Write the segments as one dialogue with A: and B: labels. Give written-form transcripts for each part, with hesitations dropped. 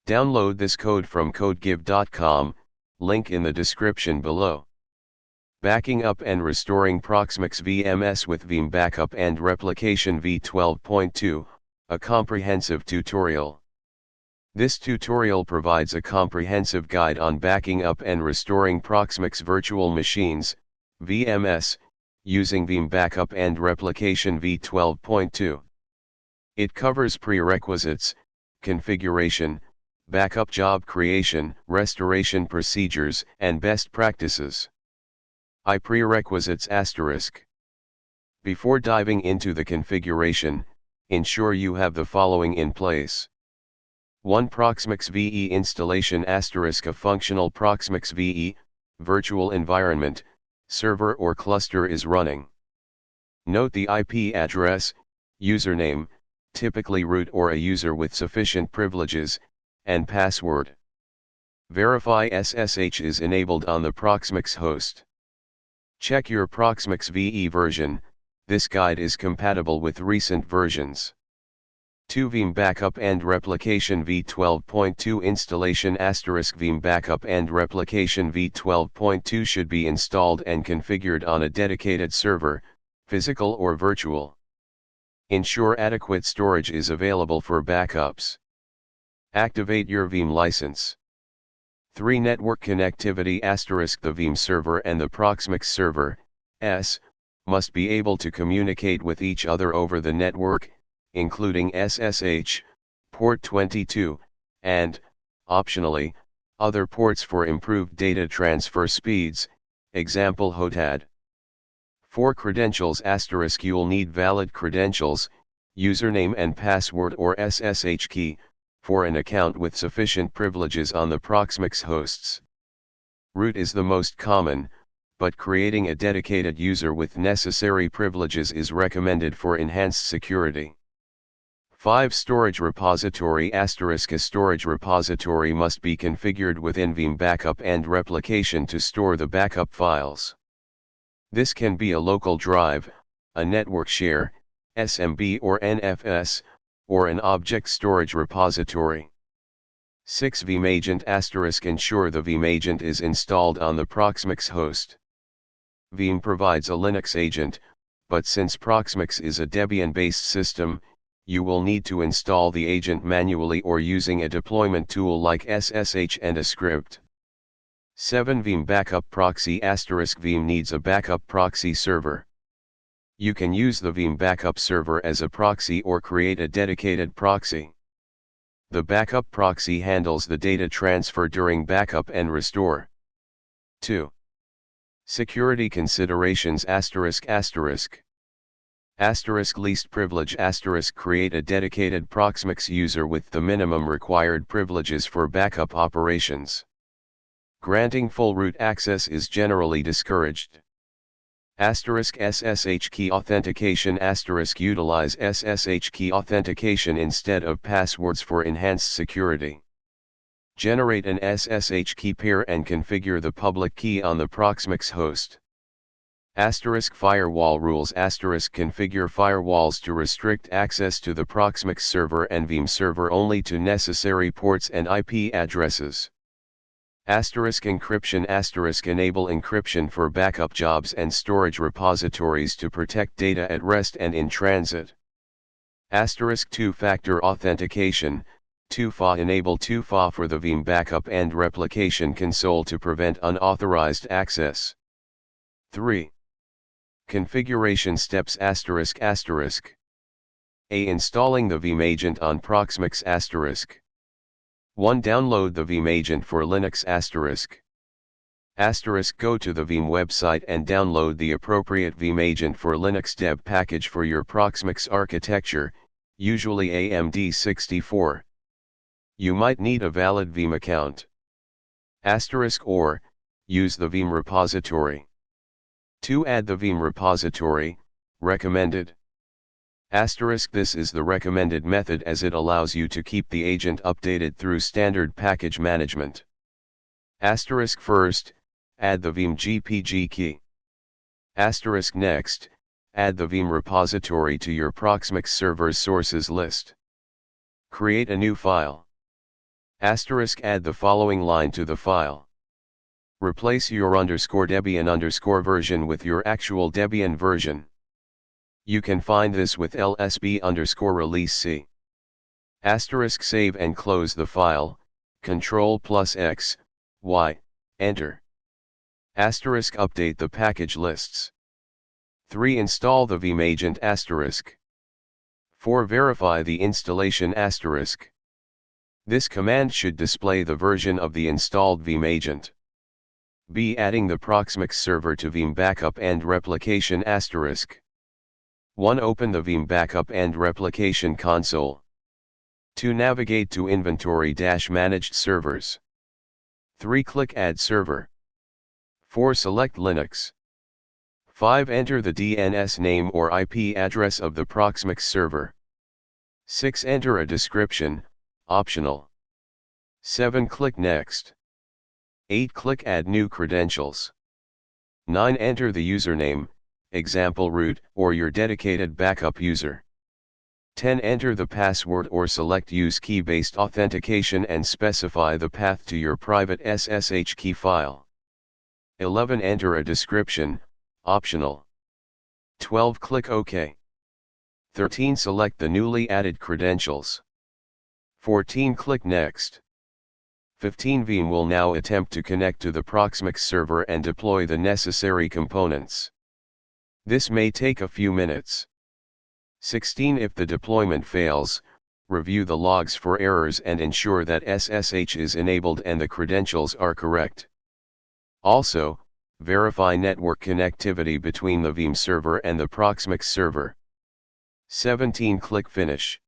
A: Download this code from codegive.com, link in the description below. Backing up and restoring Proxmox VMS with Veeam Backup and Replication v12.2, a comprehensive tutorial. This tutorial provides a comprehensive guide on backing up and restoring Proxmox virtual machines, VMS, using Veeam Backup and Replication v12.2. It covers prerequisites, configuration, backup job creation, restoration procedures, and best practices. Prerequisites *. Before diving into the configuration, ensure you have the following in place. 1. Proxmox VE installation *. A functional Proxmox VE, virtual environment, server or cluster is running. Note the IP address, username, typically root or a user with sufficient privileges, and password. Verify SSH is enabled on the Proxmox host. Check your Proxmox VE version. This guide is compatible with recent versions. 2. Veeam Backup and Replication v12.2 installation *. Veeam Backup and Replication v12.2 should be installed and configured on a dedicated server, physical or virtual. Ensure adequate storage is available for backups. Activate your Veeam license. 3. Network connectivity *. The Veeam server and the Proxmox server, must be able to communicate with each other over the network, including SSH, port 22, and, optionally, other ports for improved data transfer speeds, example hotadd. 4. Credentials *. You'll need valid credentials, username and password or SSH key, for an account with sufficient privileges on the Proxmox hosts. Root is the most common, but creating a dedicated user with necessary privileges is recommended for enhanced security. 5. Storage repository *. A storage repository must be configured within Veeam Backup and Replication to store the backup files. This can be a local drive, a network share, SMB or NFS, or an object storage repository. 6. Veeam Agent *. Ensure the Veeam agent is installed on the Proxmox host. Veeam provides a Linux agent, but since Proxmox is a Debian-based system, you will need to install the agent manually or using a deployment tool like SSH and a script. 7. Veeam Backup Proxy *. Veeam needs a backup proxy server. You can use the Veeam Backup server as a proxy or create a dedicated proxy. The backup proxy handles the data transfer during backup and restore. 2. Security considerations ****. Least privilege ***. Create a dedicated Proxmox user with the minimum required privileges for backup operations. Granting full root access is generally discouraged. SSH key authentication ***. Utilize SSH key authentication instead of passwords for enhanced security. Generate an SSH key pair and configure the public key on the Proxmox host. Firewall rules configure firewalls to restrict access to the Proxmox server and Veeam server only to necessary ports and IP addresses. Encryption enable encryption for backup jobs and storage repositories to protect data at rest and in transit. Two-factor authentication, 2FA enable 2FA for the Veeam Backup and Replication console to prevent unauthorized access. 3. Configuration steps ***. A. Installing the Veeam agent on Proxmox ***. 1. Download the Veeam agent for Linux ***. Go to the Veeam website and download the appropriate Veeam agent for Linux deb package for your Proxmox architecture, usually AMD 64. You might need a valid Veeam account. Or, use the Veeam repository. 2. Add the Veeam repository, recommended. This is the recommended method as it allows you to keep the agent updated through standard package management. First, add the Veeam GPG key. Next, add the Veeam repository to your Proxmox server's sources list. Create a new file. Asterisk add the following line to the file. Replace your _Debian_ version with your actual Debian version. You can find this with lsb_release C. Asterisk save and close the file, Ctrl+X, Y, enter. Asterisk update the package lists. 3. Install the Veeam agent asterisk. 4. Verify the installation asterisk. This command should display the version of the installed Veeam agent. B. Adding the Proxmox server to Veeam backup and replication asterisk. 1. Open the Veeam backup and replication console. 2. Navigate to inventory-managed servers. 3. Click Add Server. 4. Select Linux. 5. Enter the DNS name or IP address of the Proxmox server. 6. Enter a description, optional. 7. Click Next. 8. Click Add New Credentials. 9. Enter the username, example root, or your dedicated backup user. 10. Enter the password or select Use key-based authentication and specify the path to your private SSH key file. 11. Enter a description, optional. 12. Click OK. 13. Select the newly added credentials. 14. Click Next. 15. Veeam will now attempt to connect to the Proxmox server and deploy the necessary components. This may take a few minutes. 16. If the deployment fails, review the logs for errors and ensure that SSH is enabled and the credentials are correct. Also, verify network connectivity between the Veeam server and the Proxmox server. 17. Click Finish.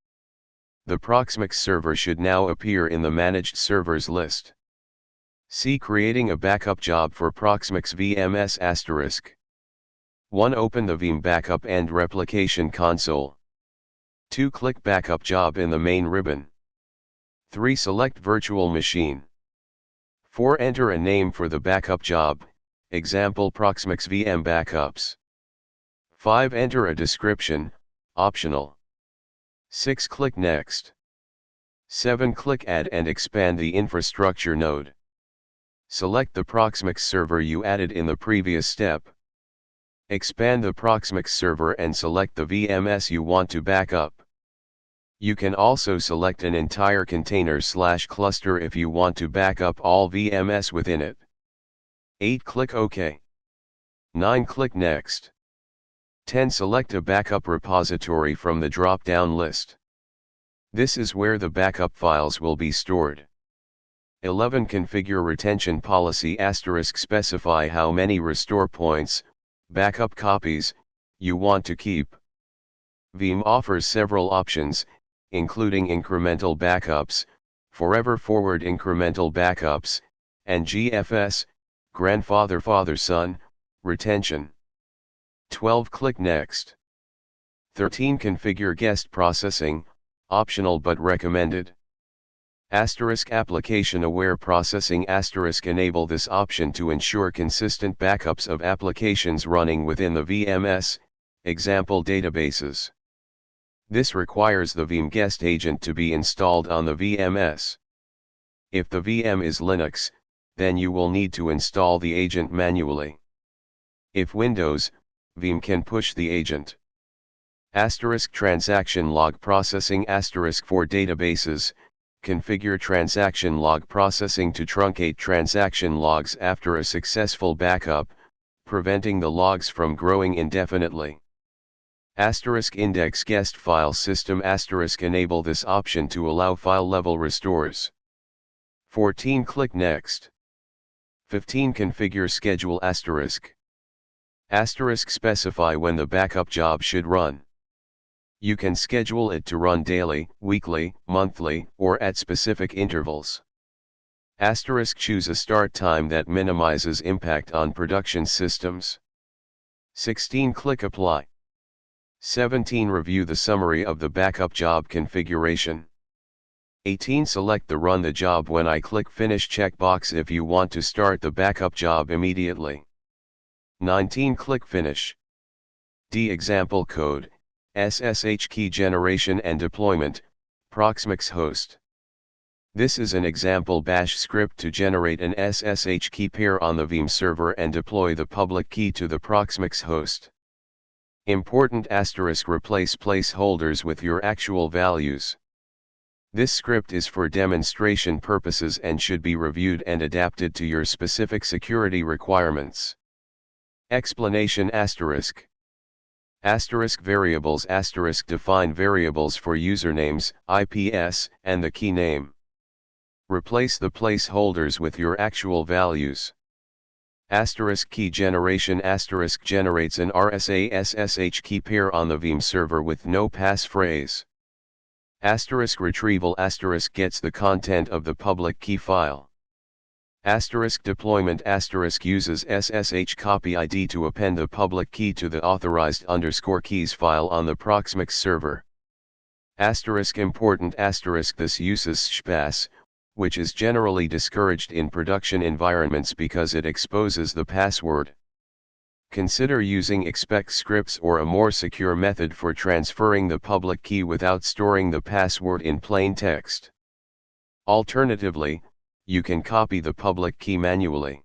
A: The Proxmox server should now appear in the Managed Servers list. C. Creating a backup job for Proxmox VMS asterisk. 1. Open the Veeam backup and replication console. 2. Click Backup Job in the main ribbon. 3. Select Virtual Machine. 4. Enter a name for the backup job, example Proxmox VM backups. 5. Enter a description, optional. 6. Click Next. 7. Click Add and expand the infrastructure node. Select the Proxmox server you added in the previous step. Expand the Proxmox server and select the VMS you want to back up. You can also select an entire container/cluster if you want to back up all VMS within it. 8. Click OK. 9. Click Next. 10. Select a backup repository from the drop-down list. This is where the backup files will be stored. 11. Configure retention policy *, specify how many restore points, backup copies, you want to keep. Veeam offers several options, including incremental backups, forever forward incremental backups, and GFS, grandfather father son, retention. 12. Click Next. 13. Configure guest processing, optional but recommended. Application aware processing * enable this option to ensure consistent backups of applications running within the VMS, example databases. This requires the Veeam guest agent to be installed on the VMS. If the VM is Linux, then you will need to install the agent manually. If Windows, Veeam can push the agent. Transaction log processing * for databases. Configure transaction log processing to truncate transaction logs after a successful backup, preventing the logs from growing indefinitely. Index guest file system * enable this option to allow file level restores. 14. Click Next. 15. Configure schedule * specify when the backup job should run. You can schedule it to run daily, weekly, monthly, or at specific intervals. Choose a start time that minimizes impact on production systems. 16. Click Apply. 17. Review the summary of the backup job configuration. 18. Select the Run the job when I click Finish checkbox if you want to start the backup job immediately. 19. Click Finish. D. Example code, SSH key generation and deployment, Proxmox host. This is an example bash script to generate an SSH key pair on the Veeam server and deploy the public key to the Proxmox host. Important * replace placeholders with your actual values. This script is for demonstration purposes and should be reviewed and adapted to your specific security requirements. Explanation **** variables * define variables for usernames, IPs, and the key name. Replace the placeholders with your actual values. Key generation * generates an RSA SSH key pair on the Veeam server with no passphrase. Retrieval * gets the content of the public key file. Deployment * uses SSH copy ID to append the public key to the authorized _keys file on the Proxmox server. Important * this uses SHPAS, which is generally discouraged in production environments because it exposes the password. Consider using expect scripts or a more secure method for transferring the public key without storing the password in plain text. Alternatively, you can copy the public key manually.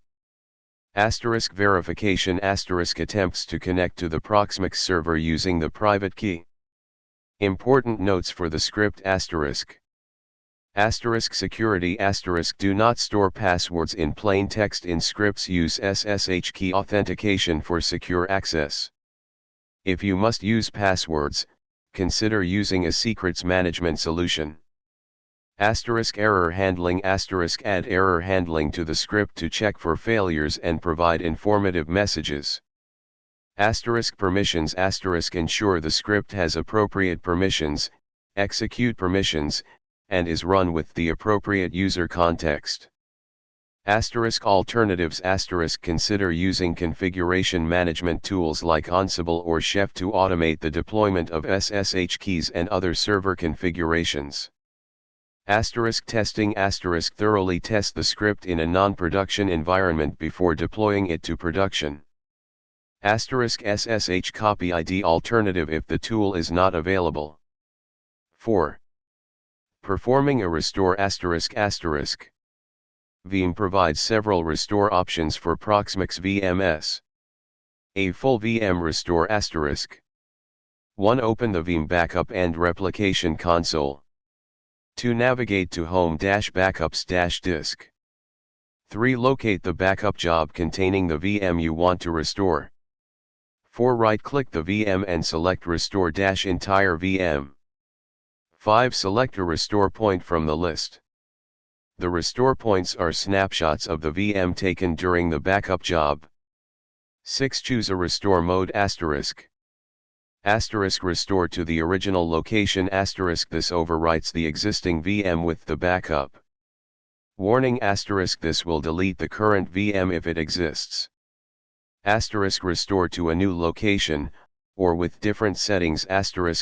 A: Verification * attempts to connect to the Proxmox server using the private key. Important notes for the script security * do not store passwords in plain text in scripts. Use SSH key authentication for secure access. If you must use passwords, consider using a secrets management solution. Error handling * add error handling to the script to check for failures and provide informative messages. Permissions * ensure the script has appropriate permissions, execute permissions, and is run with the appropriate user context. Alternatives * consider using configuration management tools like Ansible or Chef to automate the deployment of SSH keys and other server configurations. Testing * thoroughly test the script in a non-production environment before deploying it to production. SSH copy ID alternative if the tool is not available. 4. Performing a restore ***. Veeam provides several restore options for Proxmox VMS. A full VM restore ***. 1. Open the Veeam Backup and Replication console. 2. Navigate to home-backups-disk. 3. Locate the backup job containing the VM you want to restore. 4. Right-click the VM and select Restore-Entire VM. 5. Select a restore point from the list. The restore points are snapshots of the VM taken during the backup job. 6. Choose a restore mode ***. Restore to the original location ***. This overwrites the existing VM with the backup. Warning ***. This will delete the current VM if it exists. Restore to a new location, or with different settings ***.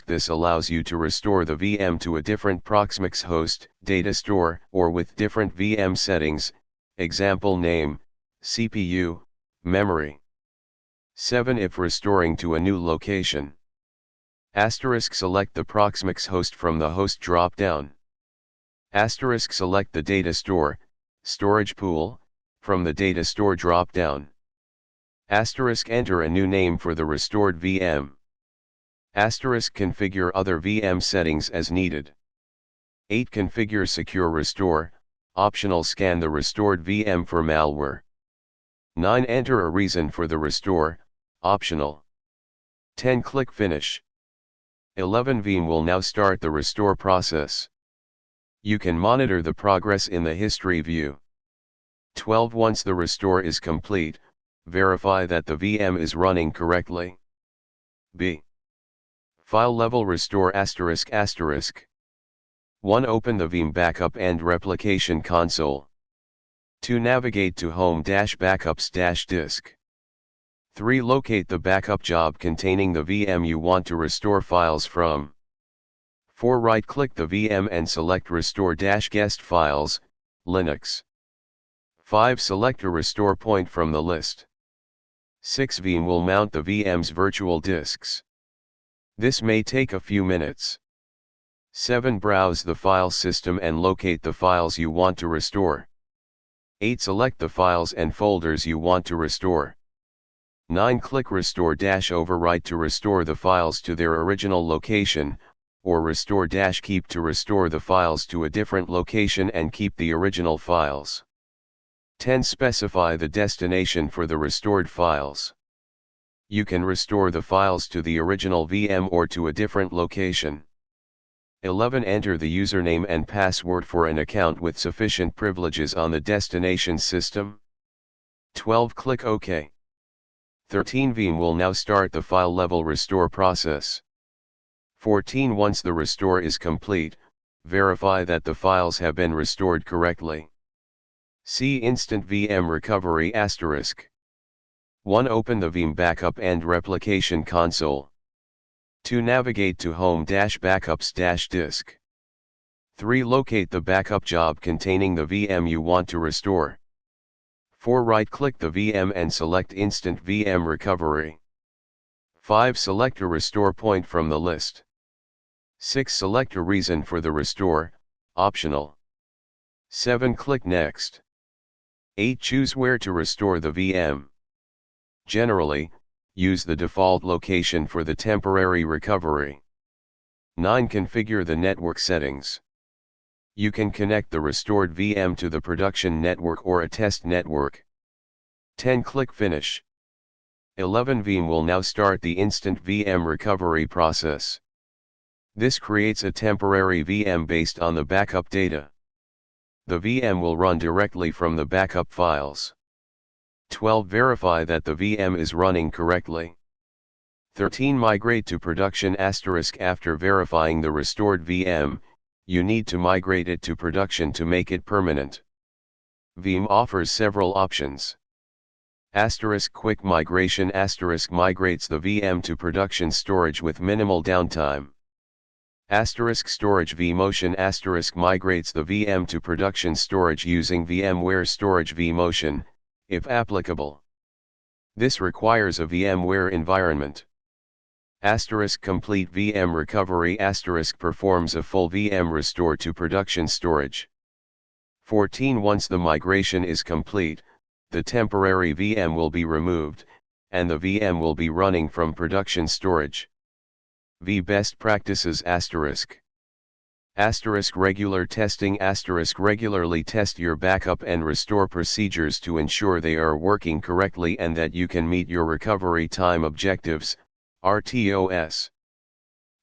A: This allows you to restore the VM to a different Proxmox host, data store, or with different VM settings, example name, CPU, memory. 7. If restoring to a new location. Select the Proxmox host from the host drop-down. Select the data store, storage pool, from the data store drop-down. Enter a new name for the restored VM. Configure other VM settings as needed. 8. Configure secure restore, optional scan the restored VM for malware. 9. Enter a reason for the restore, optional. 10. Click Finish. 11. Veeam will now start the restore process. You can monitor the progress in the history view. 12. Once the restore is complete, verify that the VM is running correctly. B. File level restore ***. 1. Open the Veeam Backup and Replication console. 2. Navigate to home-backups-disk. 3. Locate the backup job containing the VM you want to restore files from. 4. Right-click the VM and select Restore-Guest Files, Linux. 5. Select a restore point from the list. 6. Veeam will mount the VM's virtual disks. This may take a few minutes. 7. Browse the file system and locate the files you want to restore. 8. Select the files and folders you want to restore. 9. Click Restore-Overwrite to restore the files to their original location, or Restore-Keep to restore the files to a different location and keep the original files. 10. Specify the destination for the restored files. You can restore the files to the original VM or to a different location. 11. Enter the username and password for an account with sufficient privileges on the destination system. 12. Click OK. 13. Veeam will now start the file level restore process. 14. Once the restore is complete, verify that the files have been restored correctly. See Instant VM Recovery *. 1. Open the Veeam Backup and Replication console. 2. Navigate to Home-Backups-Disk. 3. Locate the backup job containing the VM you want to restore. 4. Right-click the VM and select Instant VM Recovery. 5. Select a restore point from the list. 6. Select a reason for the restore, optional. 7. Click Next. 8. Choose where to restore the VM. Generally, use the default location for the temporary recovery. 9. Configure the network settings. You can connect the restored VM to the production network or a test network. 10. Click Finish. 11. Veeam will now start the instant VM recovery process. This creates a temporary VM based on the backup data. The VM will run directly from the backup files. 12. Verify that the VM is running correctly. 13. Migrate to production *. After verifying the restored VM, you need to migrate it to production to make it permanent. Veeam offers several options. Quick migration *. Migrates the VM to production storage with minimal downtime. Storage vMotion *. Migrates the VM to production storage using VMware Storage vMotion, if applicable. This requires a VMware environment. Complete VM recovery * performs a full VM restore to production storage. 14. Once the migration is complete, the temporary VM will be removed, and the VM will be running from production storage. Best practices * regular testing * regularly test your backup and restore procedures to ensure they are working correctly and that you can meet your recovery time objectives, RTOS.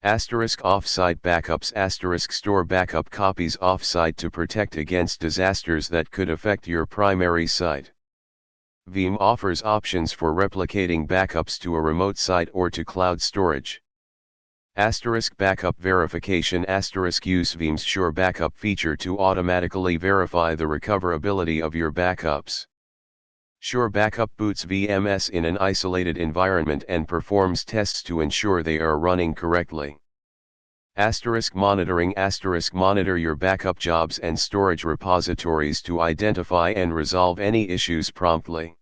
A: Off-site backups * store backup copies off-site to protect against disasters that could affect your primary site. Veeam offers options for replicating backups to a remote site or to cloud storage. Backup verification * use Veeam's Sure Backup feature to automatically verify the recoverability of your backups. Sure Backup boots VMS in an isolated environment and performs tests to ensure they are running correctly. Monitoring * monitor your backup jobs and storage repositories to identify and resolve any issues promptly.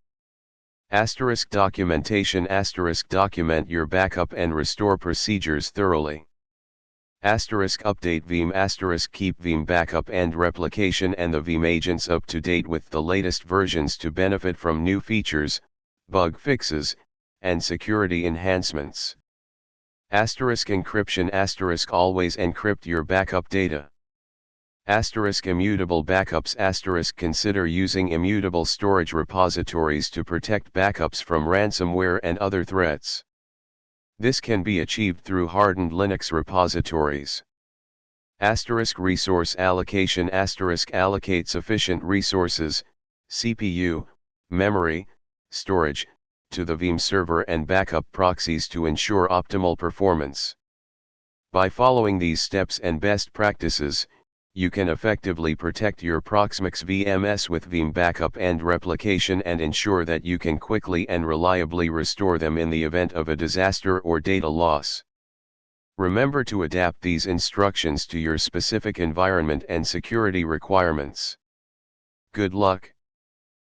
A: Documentation * document your backup and restore procedures thoroughly. Update Veeam * keep Veeam backup and replication and the Veeam agents up to date with the latest versions to benefit from new features, bug fixes, and security enhancements. Encryption * always encrypt your backup data. Immutable backups * consider using immutable storage repositories to protect backups from ransomware and other threats. This can be achieved through hardened Linux repositories. Resource allocation * allocate sufficient resources, CPU, memory, storage, to the Veeam server and backup proxies to ensure optimal performance. By following these steps and best practices, you can effectively protect your Proxmox VMS with Veeam backup and replication and ensure that you can quickly and reliably restore them in the event of a disaster or data loss. Remember to adapt these instructions to your specific environment and security requirements. Good luck.